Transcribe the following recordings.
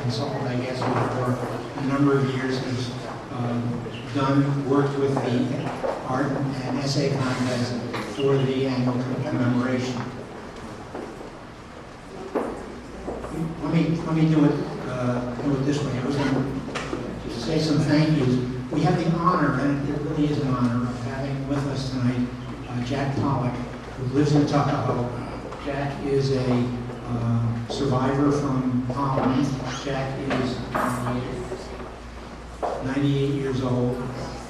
Consultant, I guess, who for a number of years has worked with the art and essay contest for the annual commemoration. Let me do it this way. I was going to say some thank yous. We have the honor, and it really is an honor, of having with us tonight Jack Pollock, who lives in Tuckahoe. Jack is a survivor from Holland. Jack is 98 years old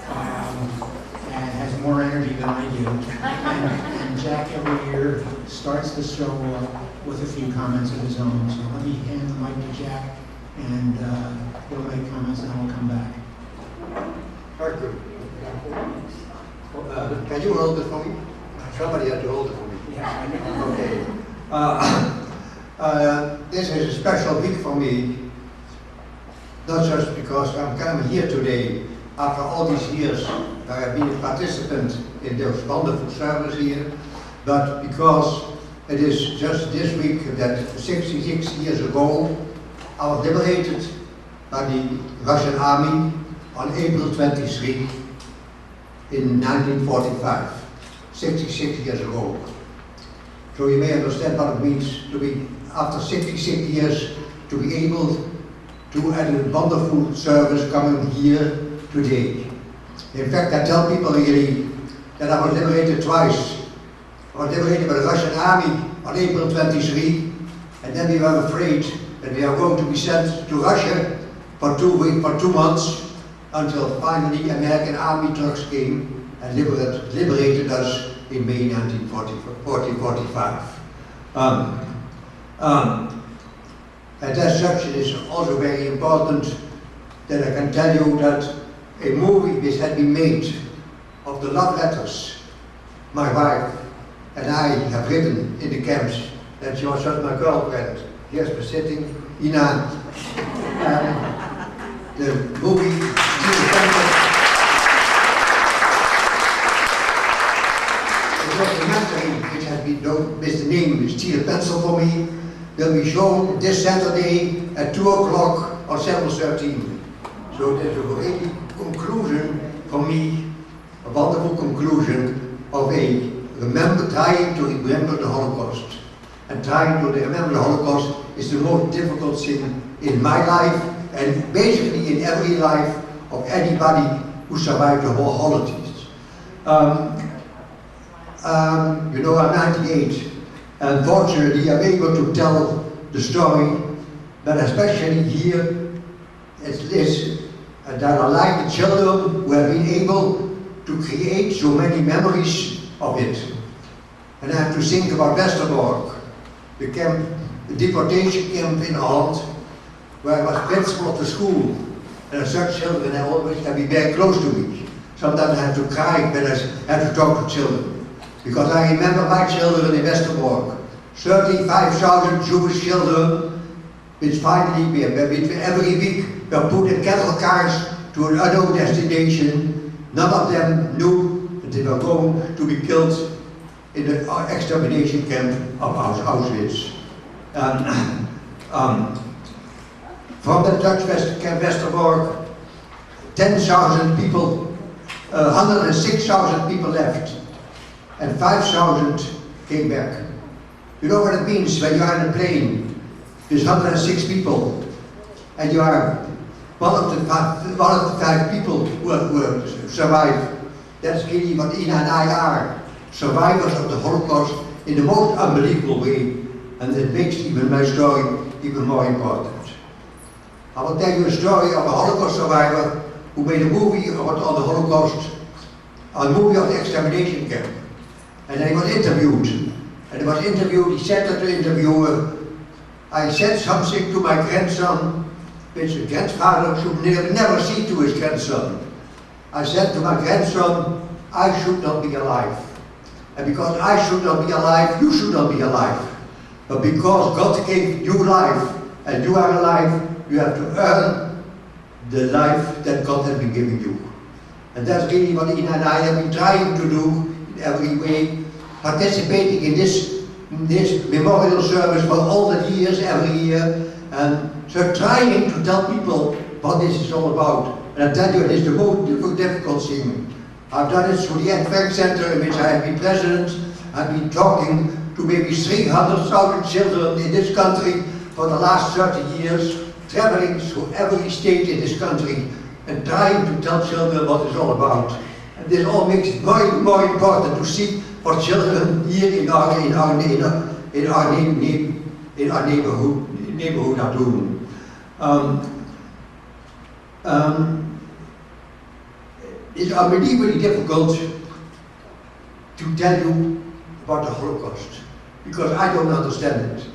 and has more energy than I do. And Jack every year starts the show with a few comments of his own. So let me hand the mic to Jack, and he'll make comments, and then we'll come back. Very good. Can you hold it for me? Somebody had to hold it for me. Yeah, I know. Okay. This is a special week for me, not just because I'm coming here today after all these years I have been a participant in this wonderful service here, but because it is just this week that 66 years ago I was liberated by the Russian army on April 23 in 1945, 66 years ago. So you may understand what it means to be, after 66 years, to be able to have a wonderful service coming here today. In fact, I tell people really that I was liberated twice. I was liberated by the Russian army on April 23, and then we were afraid that we are going to be sent to Russia for 2 months, until finally American army trucks came and liberated us in May 1945. And as such, it is also very important that I can tell you that a movie which had been made of the love letters my wife and I have written in the camps, that she was just my girlfriend. Here's me sitting, Ina. The movie, the documentary, which has been known with the name with Steel Pencil for me, will be shown this Saturday at 2 o'clock on Channel 13. So there's a really conclusion for me, a wonderful conclusion of a trying to remember the Holocaust. And trying to remember the Holocaust is the most difficult thing in my life, and basically in every life of anybody who survived the whole Holocaust. You know, I'm 98, and fortunately I'm able to tell the story, but especially here it is that I like the children who have been able to create so many memories of it. And I have to think about Westerbork, the camp, the deportation camp in Holland, where I was principal of the school. And as such children, I always have been very close to me. Sometimes I have to cry when I have to talk to children. Because I remember my children in Westerbork, 35,000 Jewish children, which finally, every week, were put in cattle cars to an unknown destination. None of them knew that they were going to be killed in the extermination camp of Auschwitz. From the Dutch camp Westerbork, 10,000 people, 106,000 people left, and 5,000 came back. You know what it means when you are in a plane, there's 106 people, and you are one of the five people who survived. That's really what Ina and I are, survivors of the Holocaust in the most unbelievable way, and that makes even my story even more important. I will tell you a story of a Holocaust survivor who made a movie on the Holocaust, a movie of the extermination camp. And he was interviewed. He said to the interviewer, I said something to my grandson, which a grandfather should never say to his grandson. I said to my grandson, I should not be alive. And because I should not be alive, you should not be alive. But because God gave you life, and you are alive, you have to earn the life that God has been giving you. And that's really what Ina and I have been trying to do in every way, participating in this memorial service for all the years, every year, and so trying to tell people what this is all about. And I tell you, it is the most difficult thing. I've done it through the Anne Frank Center, in which I have been president. I've been talking to maybe 300,000 children in this country for the last 30 years, traveling through every state in this country and trying to tell children what it's all about. And this all makes it more and more important to see what children here in our neighborhood are doing. It's unbelievably difficult to tell you about the Holocaust, because I don't understand it.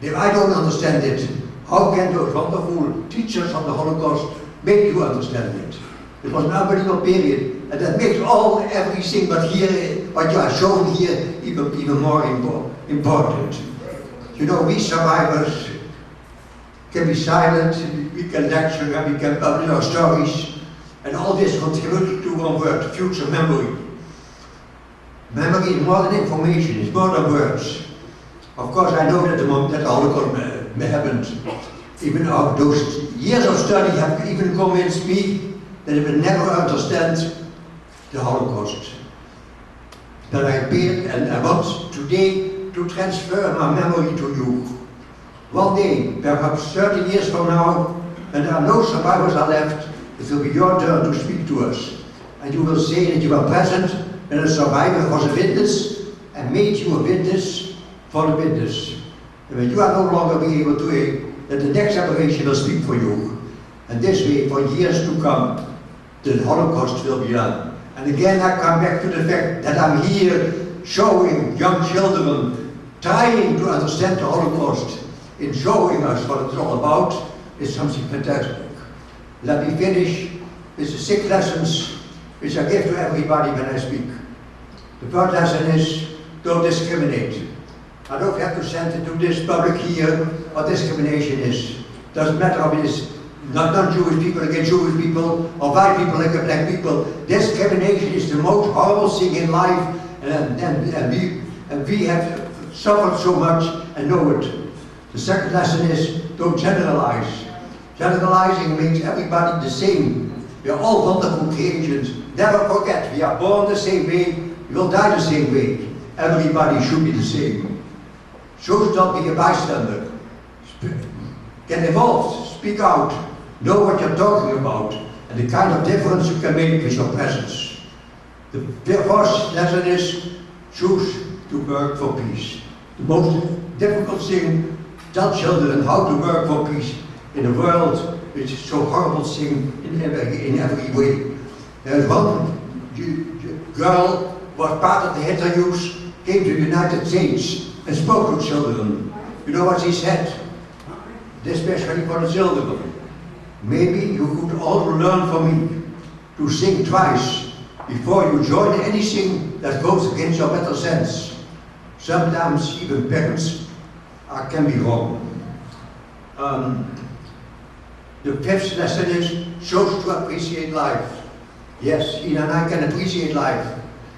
If I don't understand it, how can those wonderful teachers on the Holocaust make you understand it? It was an unbelievable period, and that makes everything but here, what you are showing here, even more important. You know, we survivors can be silent, we can lecture, and we can publish our stories, and all this contributes to one word: future memory. Memory is more than information, it's more than words. Of course, I know that the Holocaust happened. Even those years of study have even convinced me that I will never understand the Holocaust. But I appeared, and I want today to transfer my memory to you. One day, perhaps 30 years from now, when there are no survivors are left, it will be your turn to speak to us. And you will say that you were present when a survivor was a witness and made you a witness for the witness. And when you are no longer be able to, that the next generation will speak for you. And this way, for years to come, the Holocaust will be done. And again, I come back to the fact that I'm here showing young children, trying to understand the Holocaust, in showing us what it's all about, is something fantastic. Let me finish with the 6 lessons which I give to everybody when I speak. The first lesson is, don't discriminate. I don't have to send it to this public here what discrimination is. Doesn't matter if it is non-Jewish people against Jewish people, or white people against black people. Discrimination is the most horrible thing in life, and we have suffered so much and know it. The second lesson is, don't generalize. Generalizing makes everybody the same. We are all wonderful creations. Never forget, we are born the same way, we will die the same way. Everybody should be the same. Should not be a bystander. Get involved, speak out, know what you're talking about, and the kind of difference you can make with your presence. The first lesson is, choose to work for peace. The most difficult thing, tell children how to work for peace in a world which is so horrible thing in every way. There's one girl who was part of the Hitler Youth, came to the United States and spoke to children. You know what she said? Especially for the children. Maybe you could all learn from me to think twice before you join anything that goes against your better sense. Sometimes even parents can be wrong. The fifth lesson is, shows to appreciate life. Yes, Ina and I can appreciate life.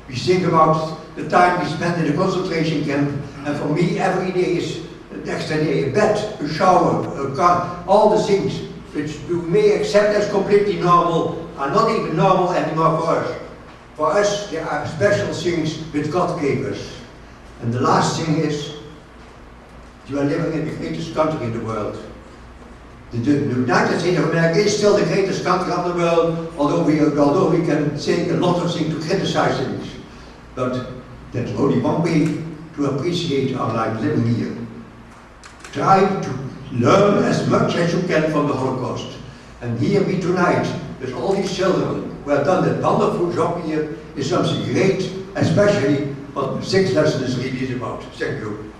We think about the time we spent in a concentration camp, and for me every day is an extra day. A bed, a shower, a car, all the things which you may accept as completely normal are not even normal anymore for us. For us, there are special things which God gave us. And the last thing is, you are living in the greatest country in the world. The United States of America is still the greatest country of the world, although we can say a lot of things to criticize things. But there's only one way to appreciate our life living here. Try to learn as much as you can from the Holocaust. And here we tonight, with all these children who have done that wonderful job here, is something great, especially what the 6th lesson is really about. Thank you.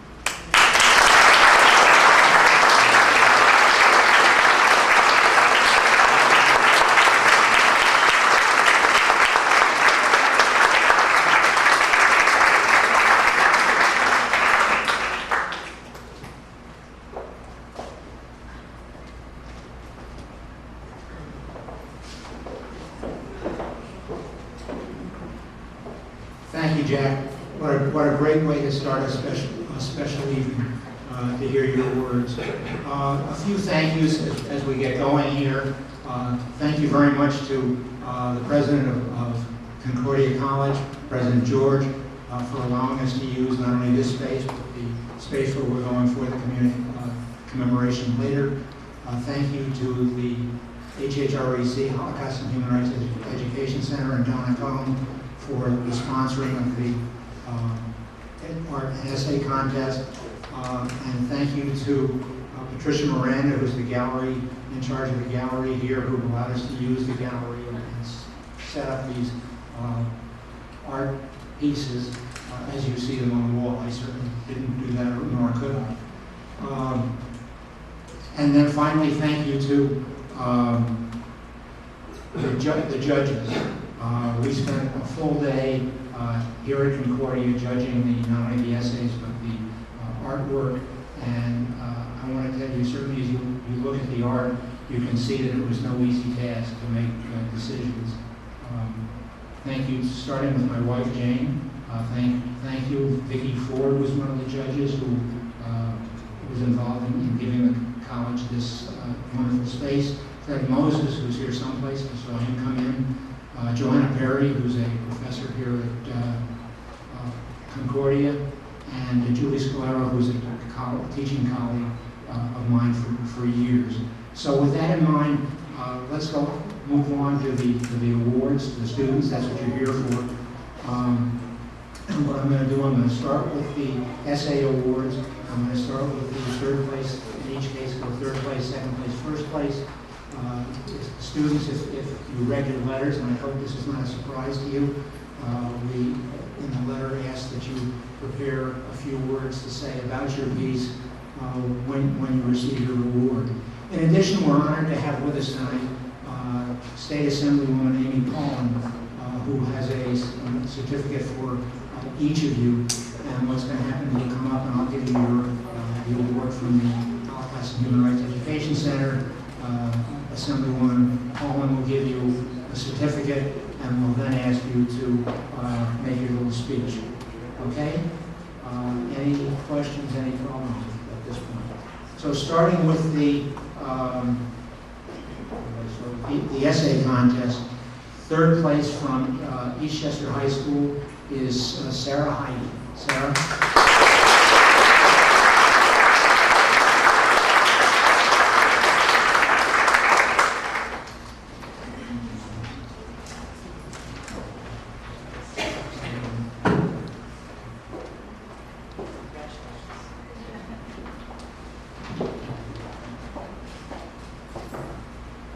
thank you, Jack. What a great way to start a special evening, to hear your words. A few thank yous as we get going here. Thank you very much to the president of Concordia College, President George, for allowing us to use not only this space, but the space where we're going for the commemoration later. Thank you to the HHREC, Holocaust and Human Rights Education Center, and Donna Cohn for the sponsoring of the art and essay contest. And thank you to Patricia Miranda, who's the gallery, in charge of the gallery here, who allowed us to use the gallery and set up these art pieces as you see them on the wall. I certainly didn't do that, nor could I. And then finally, thank you to the judges. We spent a full day here at Concordia judging not only the essays but the artwork, and I want to tell you, certainly as you look at the art, you can see that it was no easy task to make decisions. Thank you, starting with my wife Jane. Thank you. Vicki Ford was one of the judges who was involved in giving the college this wonderful space. Fred Moses, who's here someplace, I saw him come in. Joanna Perry, who's a professor here at Concordia, and Julie Scalero, who's a teaching colleague of mine for years. So with that in mind, let's move on to the awards to the students. That's what you're here for. And what I'm going to do, I'm going to start with the essay awards. I'm going to start with the third place. In each case, go third place, second place, first place. Students, if you read your letters, and I hope this is not a surprise to you, we, in the letter, asked that you prepare a few words to say about your piece when you receive your reward. In addition, we're honored to have with us tonight State Assemblywoman Amy Cohen, who has a certificate for each of you. And what's going to happen is you come up and I'll give you your award from the Holocaust and Human Rights Education Center. Assemblywoman Cohen will give you a certificate, and we'll then ask you to make your little speech. Okay? Any questions, any problems at this point? So starting with the essay contest, third place from Eastchester High School is Sarah Heidi. Sarah?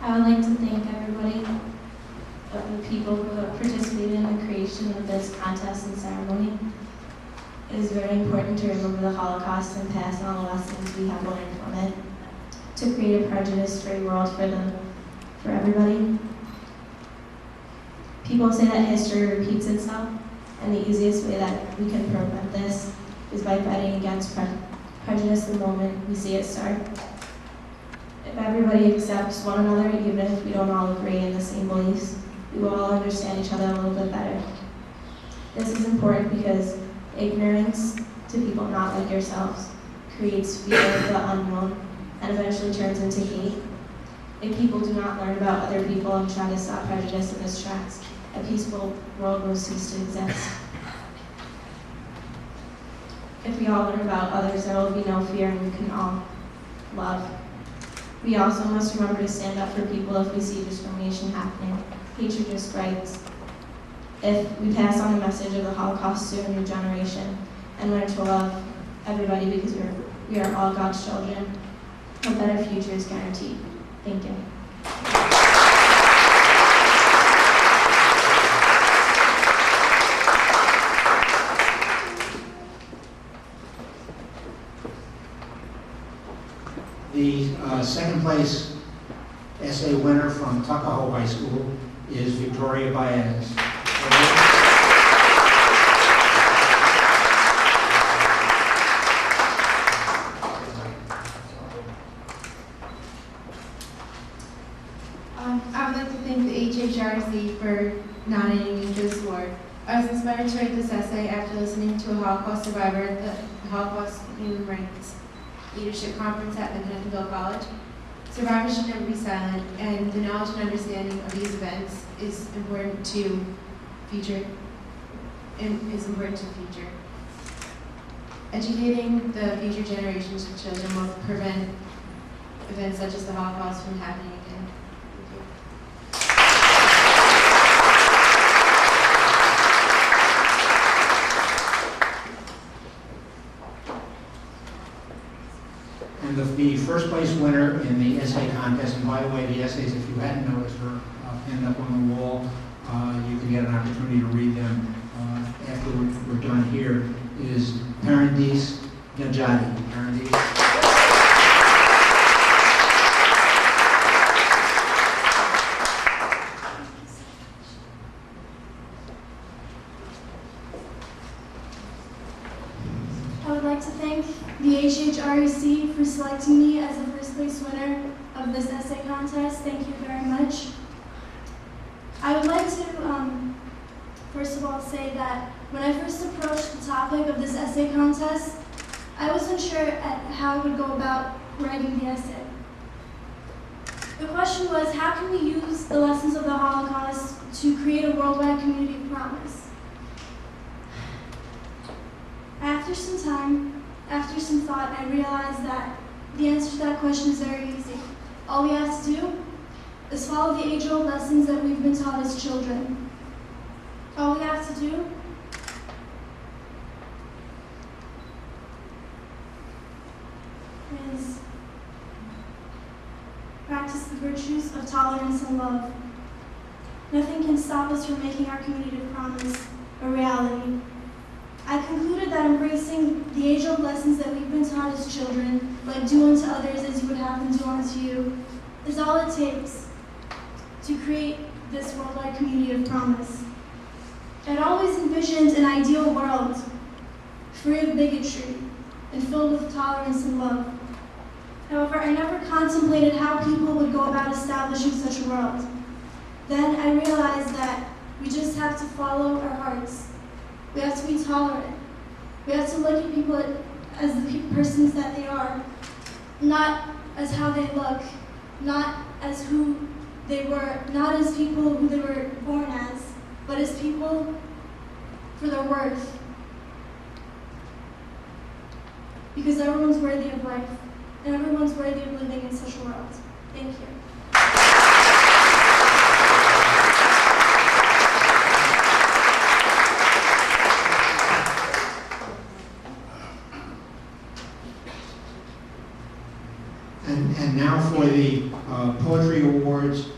I would like to thank everybody, of the people who have participated in the creation of this contest and ceremony. It is very important to remember the Holocaust and pass on the lessons we have learned from it, to create a prejudice-free world for everybody. People say that history repeats itself, and the easiest way that we can prevent this is by fighting against prejudice the moment we see it start. If everybody accepts one another, even if we don't all agree in the same beliefs, we will all understand each other a little bit better. This is important because ignorance to people not like yourselves creates fear of the unknown and eventually turns into hate. If people do not learn about other people and try to stop prejudice in its tracks, a peaceful world will cease to exist. If we all learn about others, there will be no fear and we can all love. We also must remember to stand up for people if we see discrimination happening, hatred just rights. If we pass on the message of the Holocaust to a new generation and learn to love everybody because we are all God's children, a better future is guaranteed. Thank you. The second place essay winner from Tuckahoe High School is Victoria Baez. I would like to thank the HHRC for nominating me for this award. I was inspired to write this essay after listening to a Holocaust survivor at the Holocaust Human Rights Leadership Conference at Pennsylvania College. Survivors should never be silent, and the knowledge and understanding of these events is important to future. Educating the future generations of children will prevent events such as the Holocaust from happening again. And the first place winner in the essay contest, and by the way, the essays, if you hadn't noticed, are pinned up on the wall. You can get an opportunity to read them after we're done here, is Paradis Gajadi. Paradis. I would like to thank the HHREC for selecting me as the first place winner of this essay contest. Thank you very much. I would like to first of all say that when I first approached the topic of this essay contest, I wasn't sure at how I would go about writing the essay. The question was, how can we use the lessons of the Holocaust to create a worldwide community of promise? After some time, after some thought, I realized that the answer to that question is very easy. All we have to do is follow the age-old lessons that we've been taught as children. All we have to do is practice the virtues of tolerance and love. Nothing can stop us from making our community of promise a reality. I concluded that embracing the age-old lessons that we've been taught as children, like do unto others as you would have them do unto you, is all it takes to create this worldwide community of promise. I'd always envisioned an ideal world, free of bigotry and filled with tolerance and love. However, I never contemplated how people would go about establishing such a world. Then I realized that we just have to follow our hearts. We have to be tolerant. We have to look at people as the persons that they are, not as how they look, not as who they were, not as people who they were born as, but as people for their worth. Because everyone's worthy of life, and everyone's worthy of living in such a world. Thank you. And now for the Poetry Awards,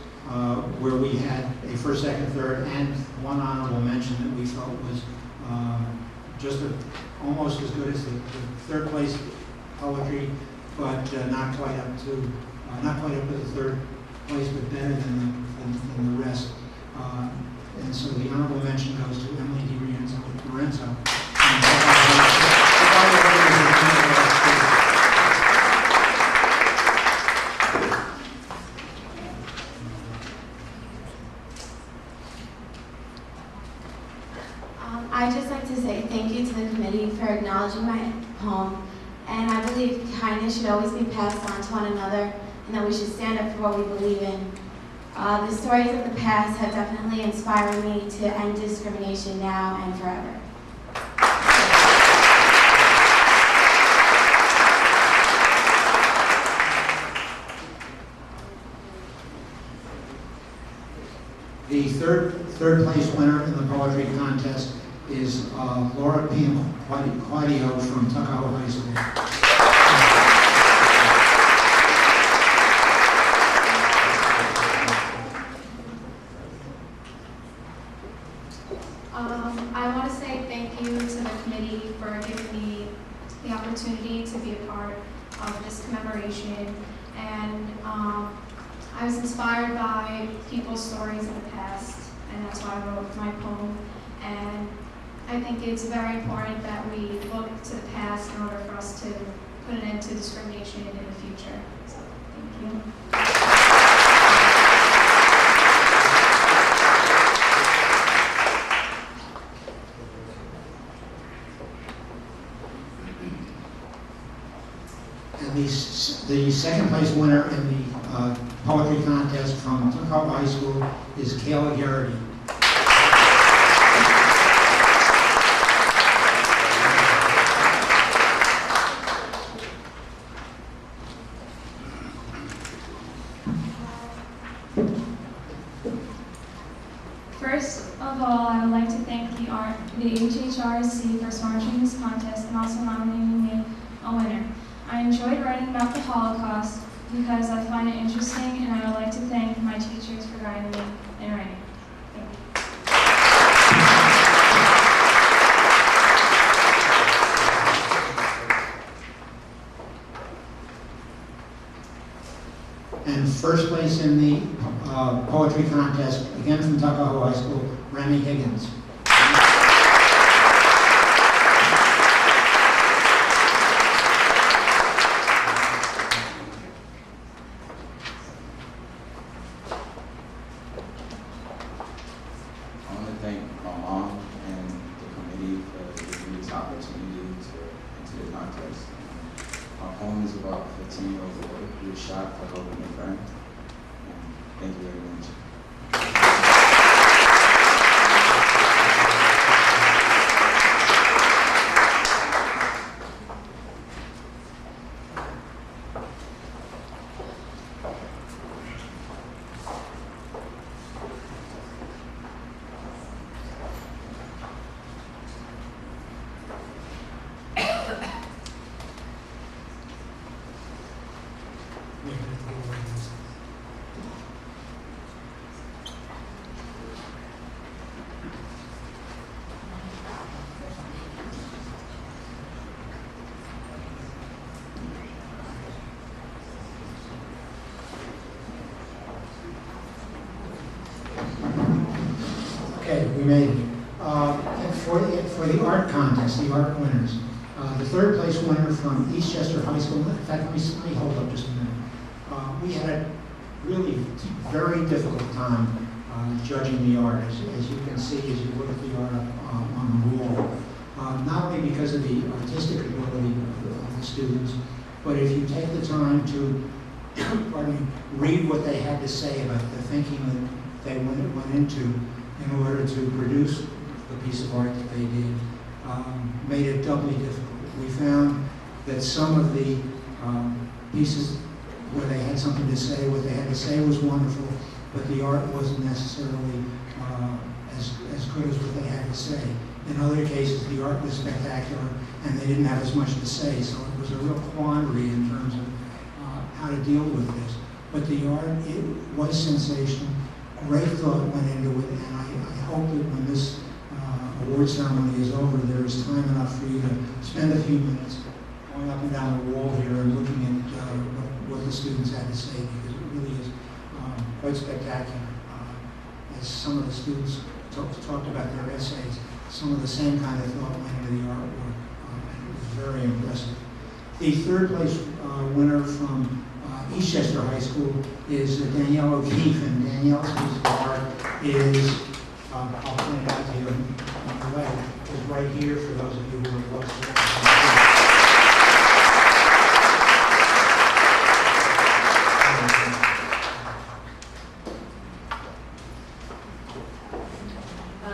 where we had a first, second, third, and one honorable mention that we felt was almost as good as the third place poetry, but not quite up to the third place, but better than the rest. And so the honorable mention goes to Emily DiRienzo. I'd just like to say thank you to the committee for acknowledging my poem, and I believe kindness should always be passed on to one another, and that we should stand up for what we believe in. The stories of the past have definitely inspired me to end discrimination now and forever. The third place winner in the poetry contest is Laura Pianquadio from Tuckahoe High School. I want to say thank you to the committee for giving me the opportunity to be a part of this commemoration, and I was inspired by people's stories in the past, and that's why I wrote my poem. And I think it's very important that we look to the past in order for us to put an end to discrimination in the future. So, thank you. The second place winner in the poetry contest from Concordia High School is Kayla Garrity. First of all, I would like to thank the HHRC for sponsoring this contest and also nominating me a winner. I enjoyed writing about the Holocaust because I find it interesting, and I would like to thank my teachers for guiding me in writing. Thank you. And first place in the poetry contest, again from Tuckahoe High School, Remy Higgins. I want to thank my mom and the committee for giving me this opportunity to enter the contest. My poem is about a 15-year-old boy who was shot for helping a friend. Thank you very much. Okay, we made it. And for the art contest, the art winners, the third place winner from Eastchester High School, in fact, let me hold up just a minute. We had a really very difficult time judging the art, as you can see as you look at the art on the wall. Not only because of the artistic ability of the students, but if you take the time to read what they had to say about the thinking that they went into in order to produce the piece of art that they did, made it doubly difficult. We found that some of the pieces where they had something to say, what they had to say was wonderful, but the art wasn't necessarily as good as what they had to say. In other cases, the art was spectacular, and they didn't have as much to say, so it was a real quandary in terms of how to deal with this. But the art, it was sensational. Great thought went into it, and I hope that when this award ceremony is over, there is time enough for you to spend a few minutes going up and down the wall here and looking at what the students had to say, because it really is quite spectacular. As some of the students talked about their essays, some of the same kind of thought went into the artwork, and it was very impressive. The third place winner from Eastchester High School is Danielle O'Keefe, and Danielle's piece of art is, I'll point it out to you on the left, is right here for those of you who are close.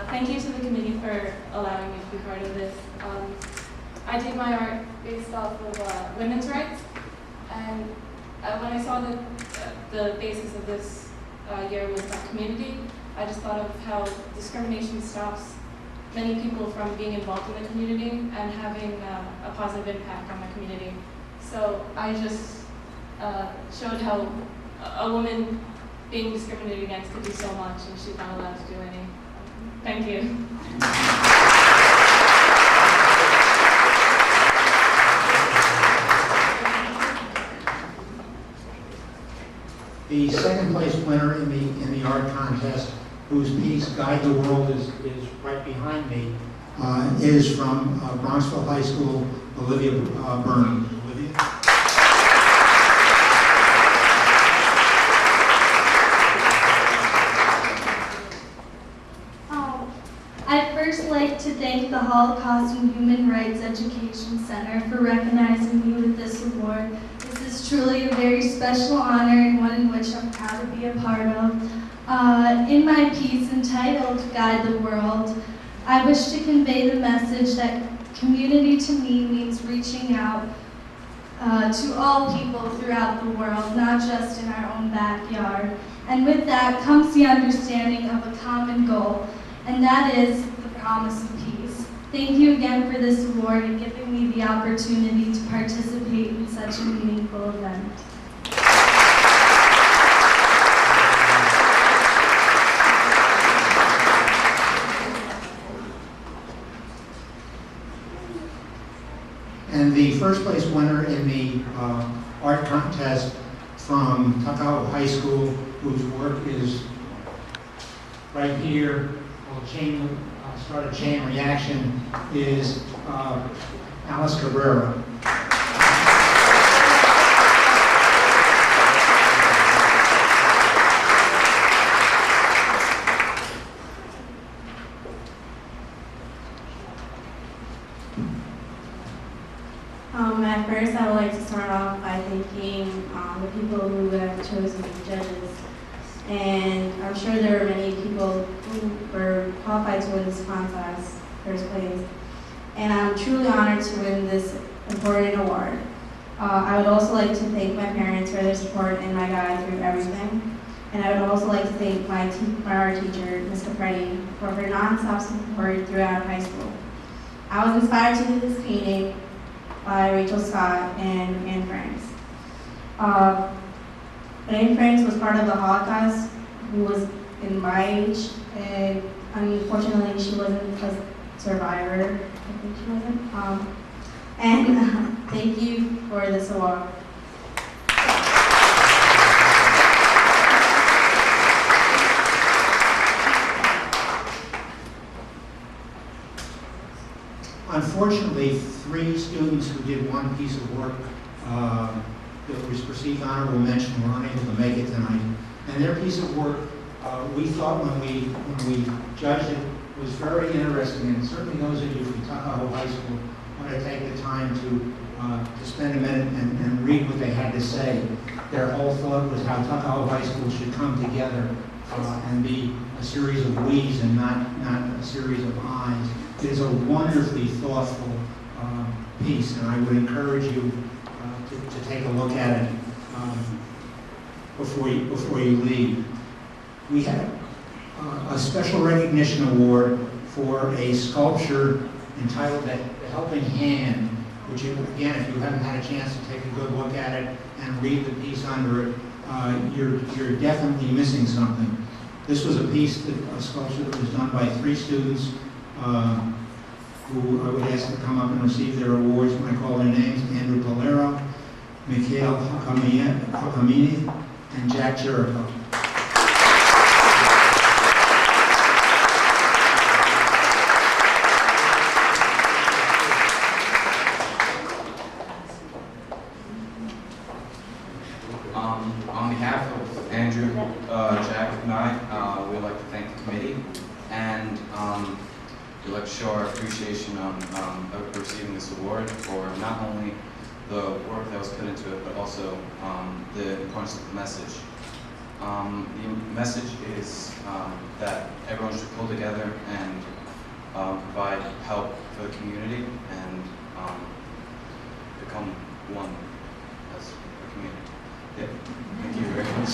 Thank you to the committee for allowing me to be part of this. I did my art based off of women's rights, and when I saw that the basis of this year was about community, I just thought of how discrimination stops many people from being involved in the community and having a positive impact on the community. So I just showed how a woman being discriminated against could do so much, and she's not allowed to do any. Thank you. The second place winner in the art contest, whose piece "Guide the World" is right behind me, is from Bronxville High School, Olivia Byrne. Olivia. I'd first like to thank the Holocaust and Human Rights Education Center for recognizing me with this award, as this is truly a very special honor and one in which I'm proud to be a part of. In my piece entitled Guide the World, I wish to convey the message that community to me means reaching out to all people throughout the world, not just in our own backyard. And with that comes the understanding of a common goal, and that is the promise of peace. Thank you again for this award and giving me the opportunity to participate in such a meaningful event. And the first place winner in the art contest from Tuckahoe High School, whose work is right here, will start a chain reaction, is Alice Cabrera. At first, I would like to start off by thanking the people who have chosen the judges. And I'm sure there were many people who were qualified to win this contest, first place. And I'm truly honored to win this important award. I would also like to thank my parents for their support and my guide through everything. And I would also like to thank my art teacher, Ms. Capretti, for her non-stop support throughout high school. I was inspired to do this painting by Rachel Scott and Anne Franks. Anne Franks was part of the Holocaust, who was in my age, and unfortunately she wasn't a survivor. I think she wasn't. And thank you for this award. Unfortunately, 3 students who did one piece of work that was received honorable mention were unable to make it tonight. And their piece of work, we thought when we judged it, was very interesting. And certainly those of you from Tuckahoe High School want to take the time to spend a minute and read what they had to say. Their whole thought was how Tuckahoe High School should come together and be a series of we's and not a series of I's. It is a wonderfully thoughtful piece, and I would encourage you to take a look at it before you leave. We have a special recognition award for a sculpture entitled The Helping Hand, which, again, if you haven't had a chance to take a good look at it and read the piece under it, you're definitely missing something. This was a sculpture that was done by 3 students who I would ask to come up and receive their awards when I call their names: Andrew Polero, Mikhail Hakamini, and Jack Jericho. On behalf of Andrew, Jack, and I, we'd like to thank the committee, and we'd like to show our appreciation on receiving this award for not only the work that was put into it, but also the importance of the message. The message is that everyone should pull together and provide help for the community and become one as a community. Yeah. Thank you very much.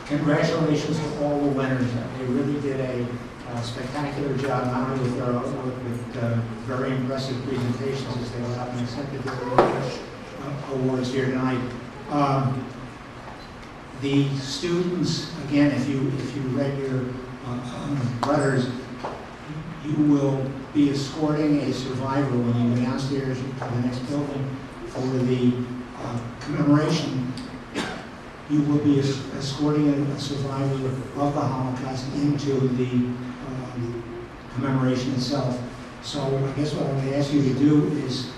Congratulations to all the winners. They really did a spectacular job, not only with their artwork, but very impressive presentations as they went out and accepted their awards here tonight. The students, again, if you read your letters, you will be escorting a survivor when you go downstairs to the next building for the commemoration. You will be escorting a survivor of the Holocaust into the commemoration itself. So I guess what I'm going to ask you to do is,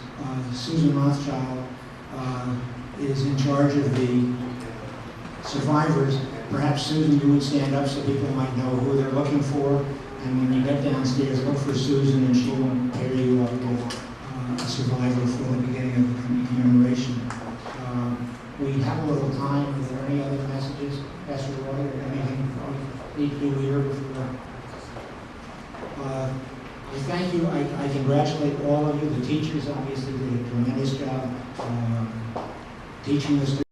Susan Rothschild is in charge of the survivors. Perhaps Susan, you would stand up so people might know who they're looking for. And when you get downstairs, look for Susan and she will pair you up with a survivor for the beginning of the commemoration. We have a little time. Are there any other messages, Pastor Roy, or anything we need to do here before? I thank you. I congratulate all of you. The teachers obviously did a tremendous job teaching this.